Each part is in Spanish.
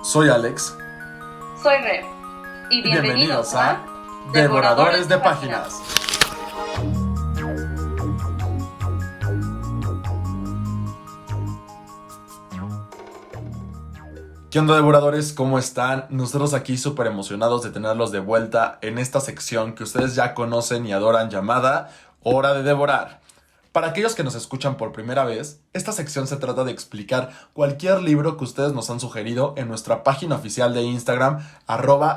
Soy Alex. Soy Re. Y bienvenidos a Devoradores de Páginas. ¿Qué onda, devoradores? ¿Cómo están? Nosotros aquí súper emocionados de tenerlos de vuelta en esta sección que ustedes ya conocen y adoran, llamada Hora de Devorar. Para aquellos que nos escuchan por primera vez, esta sección se trata de explicar cualquier libro que ustedes nos han sugerido en nuestra página oficial de Instagram,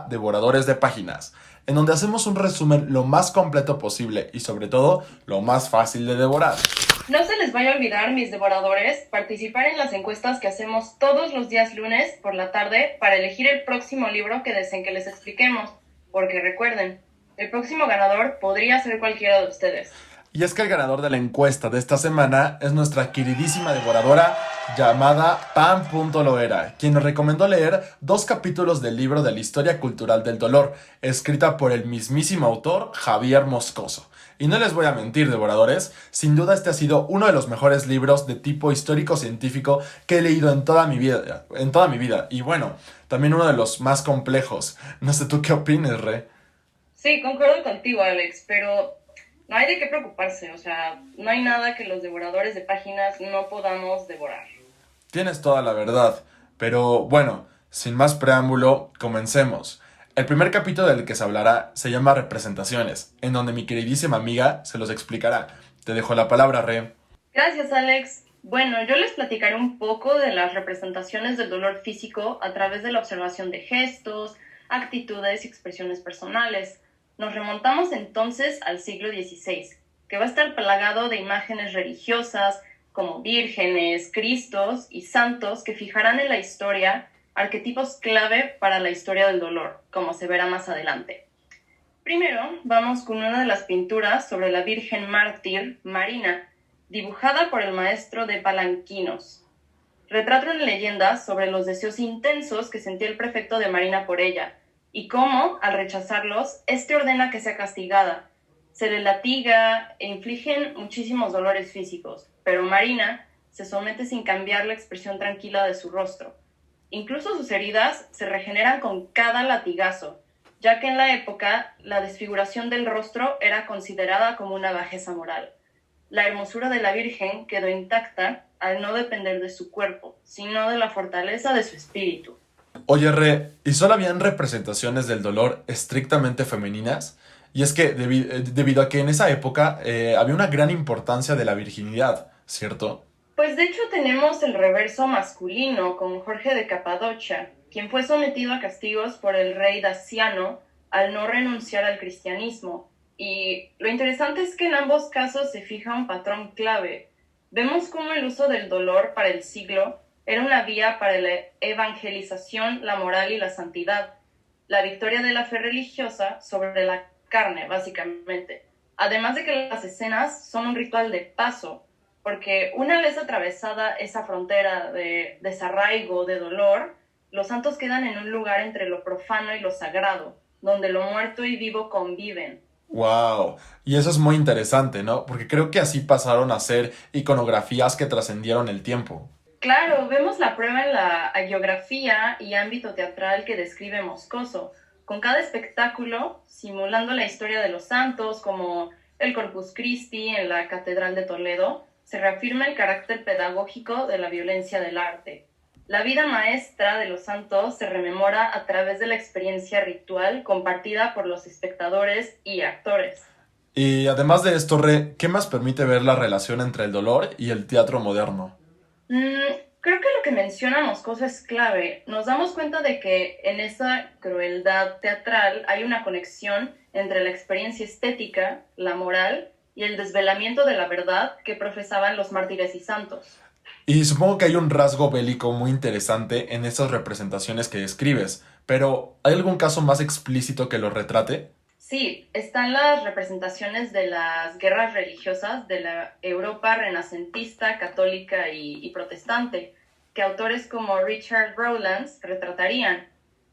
@devoradoresdepáginas, en donde hacemos un resumen lo más completo posible y sobre todo lo más fácil de devorar. No se les vaya a olvidar, mis devoradores, participar en las encuestas que hacemos todos los días lunes por la tarde para elegir el próximo libro que deseen que les expliquemos. Porque recuerden, el próximo ganador podría ser cualquiera de ustedes. Y es que el ganador de la encuesta de esta semana es nuestra queridísima devoradora llamada Pam.loera, quien nos recomendó leer 2 capítulos del libro de la historia cultural del dolor, escrita por el mismísimo autor Javier Moscoso. Y no les voy a mentir, devoradores, sin duda este ha sido uno de los mejores libros de tipo histórico-científico que he leído en toda mi vida. Y bueno, también uno de los más complejos. No sé tú qué opines, Re. Sí, concuerdo contigo, Alex, pero no hay de qué preocuparse. O sea, no hay nada que los devoradores de páginas no podamos devorar. Tienes toda la verdad, pero bueno, sin más preámbulo, comencemos. El primer capítulo del que se hablará se llama Representaciones, en donde mi queridísima amiga se los explicará. Te dejo la palabra, Re. Gracias, Alex. Bueno, yo les platicaré un poco de las representaciones del dolor físico a través de la observación de gestos, actitudes y expresiones personales. Nos remontamos entonces al siglo XVI, que va a estar plagado de imágenes religiosas como vírgenes, cristos y santos que fijarán en la historia arquetipos clave para la historia del dolor, como se verá más adelante. Primero, vamos con una de las pinturas sobre la Virgen Mártir, Marina, dibujada por el maestro de Palanquinos. Retrata una leyenda sobre los deseos intensos que sentía el prefecto de Marina por ella, y cómo, al rechazarlos, éste ordena que sea castigada. Se le latiga e infligen muchísimos dolores físicos, pero Marina se somete sin cambiar la expresión tranquila de su rostro. Incluso sus heridas se regeneran con cada latigazo, ya que en la época la desfiguración del rostro era considerada como una bajeza moral. La hermosura de la Virgen quedó intacta al no depender de su cuerpo, sino de la fortaleza de su espíritu. Oye, Re, ¿y solo habían representaciones del dolor estrictamente femeninas? Y es que debido a que en esa época había una gran importancia de la virginidad, ¿cierto? Pues de hecho tenemos el reverso masculino con Jorge de Capadocia, quien fue sometido a castigos por el rey Daciano al no renunciar al cristianismo. Y lo interesante es que en ambos casos se fija un patrón clave. Vemos cómo el uso del dolor para el siglo era una vía para la evangelización, la moral y la santidad. La victoria de la fe religiosa sobre la carne, básicamente. Además de que las escenas son un ritual de paso, porque una vez atravesada esa frontera de desarraigo, de dolor, los santos quedan en un lugar entre lo profano y lo sagrado, donde lo muerto y vivo conviven. ¡Wow! Y eso es muy interesante, ¿no? Porque creo que así pasaron a ser iconografías que trascendieron el tiempo. Claro, vemos la prueba en la hagiografía y ámbito teatral que describe Moscoso, con cada espectáculo simulando la historia de los santos, como el Corpus Christi en la Catedral de Toledo, se reafirma el carácter pedagógico de la violencia del arte. La vida maestra de los santos se rememora a través de la experiencia ritual compartida por los espectadores y actores. Y además de esto, Re, ¿qué más permite ver la relación entre el dolor y el teatro moderno? Creo que lo que menciona Moscoso es clave. Nos damos cuenta de que en esa crueldad teatral hay una conexión entre la experiencia estética, la moral y el desvelamiento de la verdad que profesaban los mártires y santos. Y supongo que hay un rasgo bélico muy interesante en esas representaciones que describes, pero ¿hay algún caso más explícito que lo retrate? Sí, están las representaciones de las guerras religiosas de la Europa renacentista, católica y protestante, que autores como Richard Rowlands retratarían.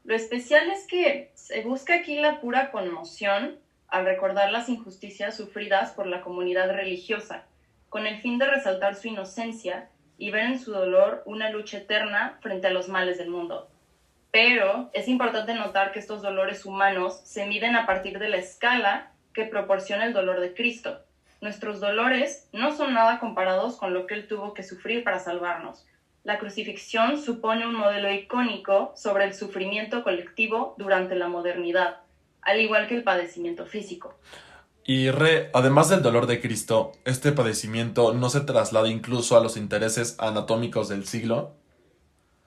Lo especial es que se busca aquí la pura conmoción al recordar las injusticias sufridas por la comunidad religiosa, con el fin de resaltar su inocencia y ver en su dolor una lucha eterna frente a los males del mundo. Pero es importante notar que estos dolores humanos se miden a partir de la escala que proporciona el dolor de Cristo. Nuestros dolores no son nada comparados con lo que Él tuvo que sufrir para salvarnos. La crucifixión supone un modelo icónico sobre el sufrimiento colectivo durante la modernidad, al igual que el padecimiento físico. Y además del dolor de Cristo, ¿este padecimiento no se traslada incluso a los intereses anatómicos del siglo?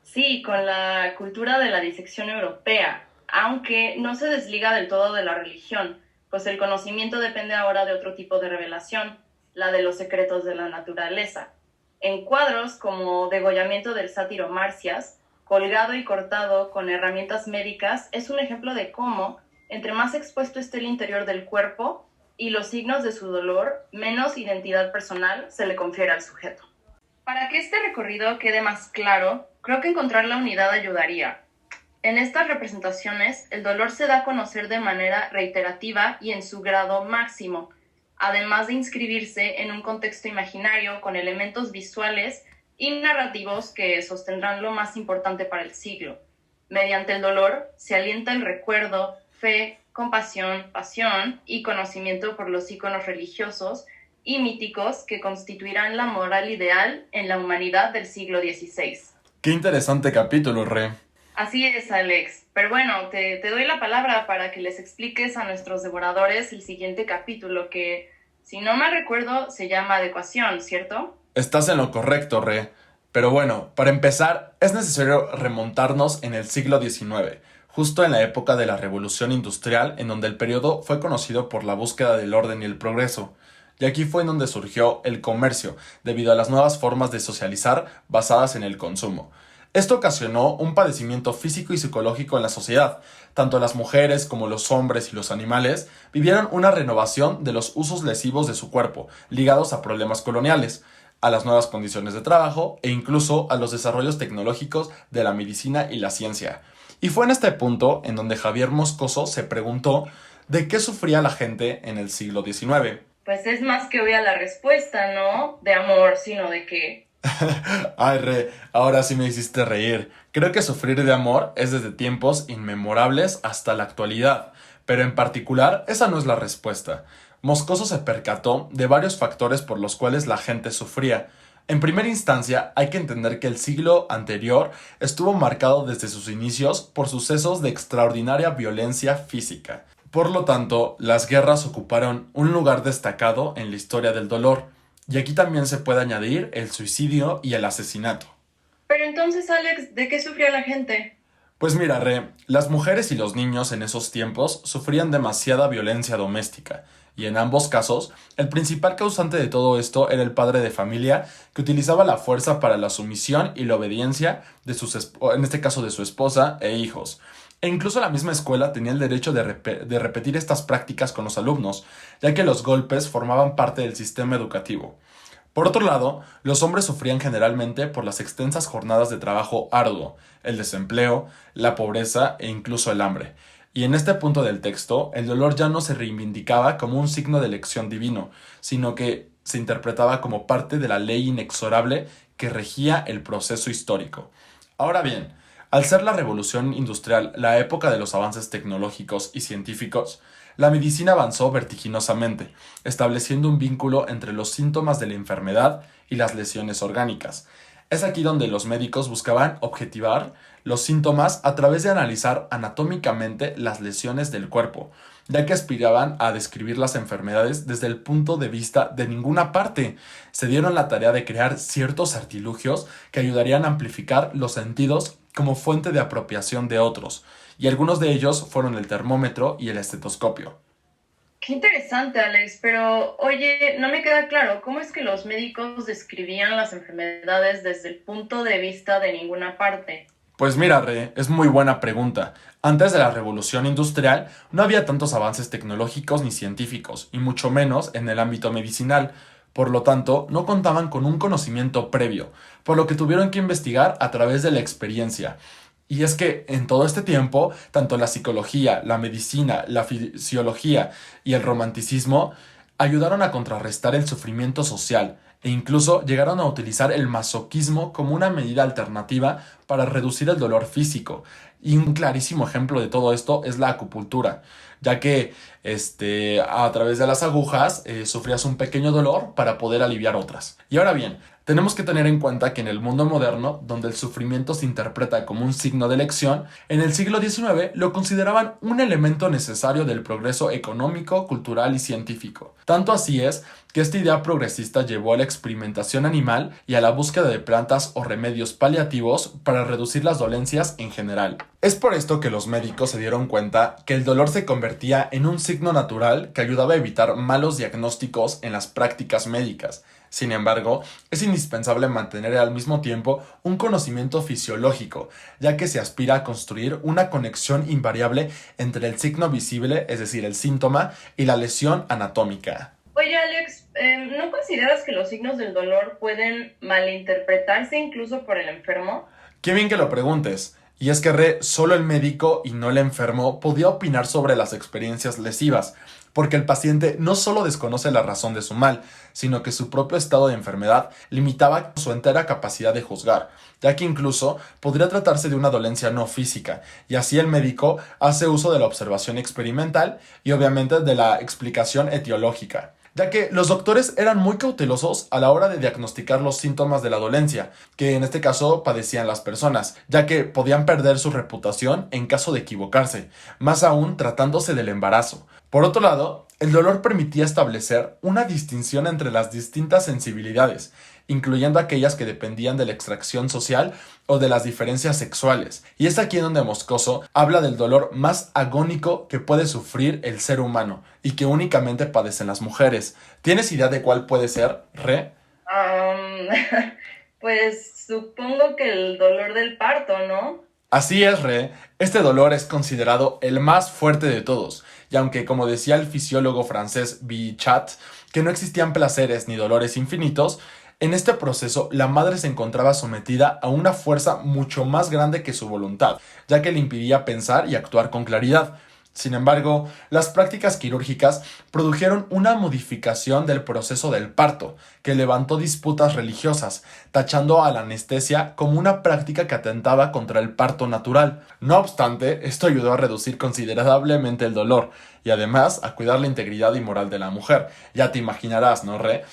Sí, con la cultura de la disección europea, aunque no se desliga del todo de la religión, pues el conocimiento depende ahora de otro tipo de revelación, la de los secretos de la naturaleza. En cuadros como Degollamiento del sátiro Marcias, colgado y cortado con herramientas médicas, es un ejemplo de cómo, entre más expuesto esté el interior del cuerpo y los signos de su dolor, menos identidad personal se le confiere al sujeto. Para que este recorrido quede más claro, creo que encontrar la unidad ayudaría. En estas representaciones, el dolor se da a conocer de manera reiterativa y en su grado máximo, además de inscribirse en un contexto imaginario con elementos visuales y narrativos que sostendrán lo más importante para el siglo. Mediante el dolor se alienta el recuerdo, fe, compasión, pasión y conocimiento por los íconos religiosos y míticos que constituirán la moral ideal en la humanidad del siglo XVI. Qué interesante capítulo, Re. Así es, Alex. Pero bueno, te doy la palabra para que les expliques a nuestros devoradores el siguiente capítulo que, si no mal recuerdo, se llama Adecuación, ¿cierto? Estás en lo correcto, Re. Pero bueno, para empezar, es necesario remontarnos en el siglo XIX, justo en la época de la Revolución Industrial, en donde el periodo fue conocido por la búsqueda del orden y el progreso. Y aquí fue en donde surgió el comercio, debido a las nuevas formas de socializar basadas en el consumo. Esto ocasionó un padecimiento físico y psicológico en la sociedad. Tanto las mujeres como los hombres y los animales vivieron una renovación de los usos lesivos de su cuerpo, ligados a problemas coloniales, a las nuevas condiciones de trabajo e incluso a los desarrollos tecnológicos de la medicina y la ciencia. Y fue en este punto en donde Javier Moscoso se preguntó de qué sufría la gente en el siglo XIX. Pues es más que obvia la respuesta, ¿no? De amor, sino de qué. Ay, Re, ahora sí me hiciste reír. Creo que sufrir de amor es desde tiempos inmemorables hasta la actualidad, pero en particular esa no es la respuesta. Moscoso se percató de varios factores por los cuales la gente sufría. En primera instancia, hay que entender que el siglo anterior estuvo marcado desde sus inicios por sucesos de extraordinaria violencia física. Por lo tanto, las guerras ocuparon un lugar destacado en la historia del dolor. Y aquí también se puede añadir el suicidio y el asesinato. Pero entonces, Alex, ¿de qué sufría la gente? Pues mira, Re, las mujeres y los niños en esos tiempos sufrían demasiada violencia doméstica, y en ambos casos, el principal causante de todo esto era el padre de familia que utilizaba la fuerza para la sumisión y la obediencia de en este caso de su esposa e hijos. E incluso la misma escuela tenía el derecho de repetir estas prácticas con los alumnos, ya que los golpes formaban parte del sistema educativo. Por otro lado, los hombres sufrían generalmente por las extensas jornadas de trabajo arduo, el desempleo, la pobreza e incluso el hambre. Y en este punto del texto, el dolor ya no se reivindicaba como un signo de elección divino, sino que se interpretaba como parte de la ley inexorable que regía el proceso histórico. Ahora bien, al ser la revolución industrial la época de los avances tecnológicos y científicos, la medicina avanzó vertiginosamente, estableciendo un vínculo entre los síntomas de la enfermedad y las lesiones orgánicas. Es aquí donde los médicos buscaban objetivar los síntomas a través de analizar anatómicamente las lesiones del cuerpo, ya que aspiraban a describir las enfermedades desde el punto de vista de ninguna parte. Se dieron la tarea de crear ciertos artilugios que ayudarían a amplificar los sentidos como fuente de apropiación de otros, y algunos de ellos fueron el termómetro y el estetoscopio. Qué interesante, Alex, pero oye, no me queda claro, ¿cómo es que los médicos describían las enfermedades desde el punto de vista de ninguna parte? Pues mira, Re, es muy buena pregunta. Antes de la revolución industrial no había tantos avances tecnológicos ni científicos, y mucho menos en el ámbito medicinal. Por lo tanto, no contaban con un conocimiento previo, por lo que tuvieron que investigar a través de la experiencia. Y es que en todo este tiempo, tanto la psicología, la medicina, la fisiología y el romanticismo ayudaron a contrarrestar el sufrimiento social e incluso llegaron a utilizar el masoquismo como una medida alternativa para reducir el dolor físico. Y un clarísimo ejemplo de todo esto es la acupuntura, ya que a través de las agujas sufrías un pequeño dolor para poder aliviar otras. Y ahora bien, tenemos que tener en cuenta que en el mundo moderno, donde el sufrimiento se interpreta como un signo de elección, en el siglo XIX lo consideraban un elemento necesario del progreso económico, cultural y científico. Tanto así es que esta idea progresista llevó a la experimentación animal y a la búsqueda de plantas o remedios paliativos para reducir las dolencias en general. Es por esto que los médicos se dieron cuenta que el dolor se convertía en un signo natural que ayudaba a evitar malos diagnósticos en las prácticas médicas. Sin embargo, es indispensable mantener al mismo tiempo un conocimiento fisiológico, ya que se aspira a construir una conexión invariable entre el signo visible, es decir, el síntoma, y la lesión anatómica. Oye, Alex, ¿no consideras que los signos del dolor pueden malinterpretarse incluso por el enfermo? Qué bien que lo preguntes. Y es que solo el médico y no el enfermo podía opinar sobre las experiencias lesivas, porque el paciente no solo desconoce la razón de su mal, sino que su propio estado de enfermedad limitaba su entera capacidad de juzgar, ya que incluso podría tratarse de una dolencia no física, y así el médico hace uso de la observación experimental y obviamente de la explicación etiológica, ya que los doctores eran muy cautelosos a la hora de diagnosticar los síntomas de la dolencia, que en este caso padecían las personas, ya que podían perder su reputación en caso de equivocarse, más aún tratándose del embarazo. Por otro lado, el dolor permitía establecer una distinción entre las distintas sensibilidades, incluyendo aquellas que dependían de la extracción social o de las diferencias sexuales. Y es aquí donde Moscoso habla del dolor más agónico que puede sufrir el ser humano y que únicamente padecen las mujeres. ¿Tienes idea de cuál puede ser, Re? Pues supongo que el dolor del parto, ¿no? Así es, Re. Este dolor es considerado el más fuerte de todos, y aunque, como decía el fisiólogo francés Bichat, que no existían placeres ni dolores infinitos, en este proceso la madre se encontraba sometida a una fuerza mucho más grande que su voluntad, ya que le impedía pensar y actuar con claridad. Sin embargo, las prácticas quirúrgicas produjeron una modificación del proceso del parto, que levantó disputas religiosas, tachando a la anestesia como una práctica que atentaba contra el parto natural. No obstante, esto ayudó a reducir considerablemente el dolor, y además a cuidar la integridad y moral de la mujer. Ya te imaginarás, ¿no, Re?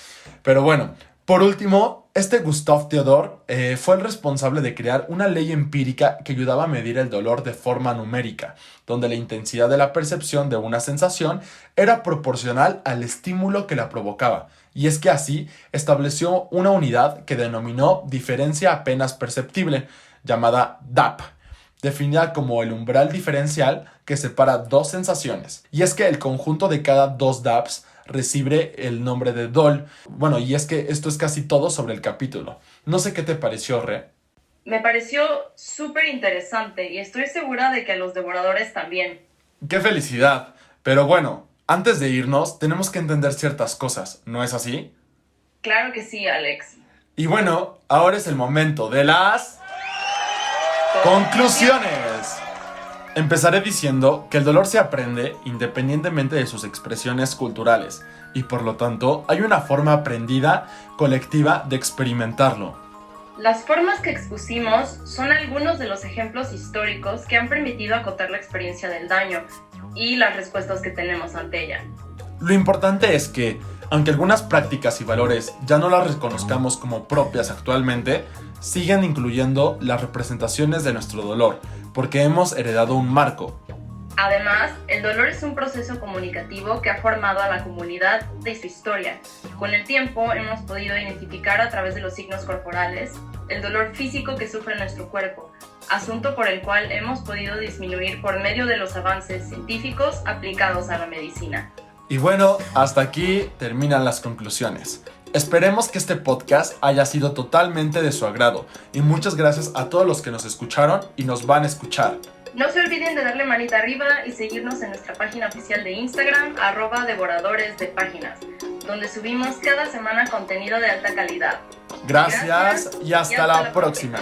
Pero bueno, por último, Gustave Theodore fue el responsable de crear una ley empírica que ayudaba a medir el dolor de forma numérica, donde la intensidad de la percepción de una sensación era proporcional al estímulo que la provocaba. Y es que así estableció una unidad que denominó diferencia apenas perceptible, llamada DAP, definida como el umbral diferencial que separa dos sensaciones. Y es que el conjunto de cada dos DAPs recibe el nombre de DOL. Bueno, y es que esto es casi todo sobre el capítulo. No sé qué te pareció, Re. Me pareció súper interesante y estoy segura de que a los devoradores también. ¡Qué felicidad! Pero bueno, antes de irnos, tenemos que entender ciertas cosas, ¿no es así? Claro que sí, Alex. Y bueno, ahora es el momento de las conclusiones. Empezaré diciendo que el dolor se aprende independientemente de sus expresiones culturales y por lo tanto hay una forma aprendida colectiva de experimentarlo. Las formas que expusimos son algunos de los ejemplos históricos que han permitido acotar la experiencia del daño y las respuestas que tenemos ante ella. Lo importante es que, aunque algunas prácticas y valores ya no las reconozcamos como propias actualmente, siguen incluyendo las representaciones de nuestro dolor, porque hemos heredado un marco. Además, el dolor es un proceso comunicativo que ha formado a la comunidad de su historia. Con el tiempo hemos podido identificar a través de los signos corporales el dolor físico que sufre nuestro cuerpo, asunto por el cual hemos podido disminuir por medio de los avances científicos aplicados a la medicina. Y bueno, hasta aquí terminan las conclusiones. Esperemos que este podcast haya sido totalmente de su agrado y muchas gracias a todos los que nos escucharon y nos van a escuchar. No se olviden de darle manita arriba y seguirnos en nuestra página oficial de Instagram, @devoradoresdepáginas, donde subimos cada semana contenido de alta calidad. Gracias y hasta la próxima.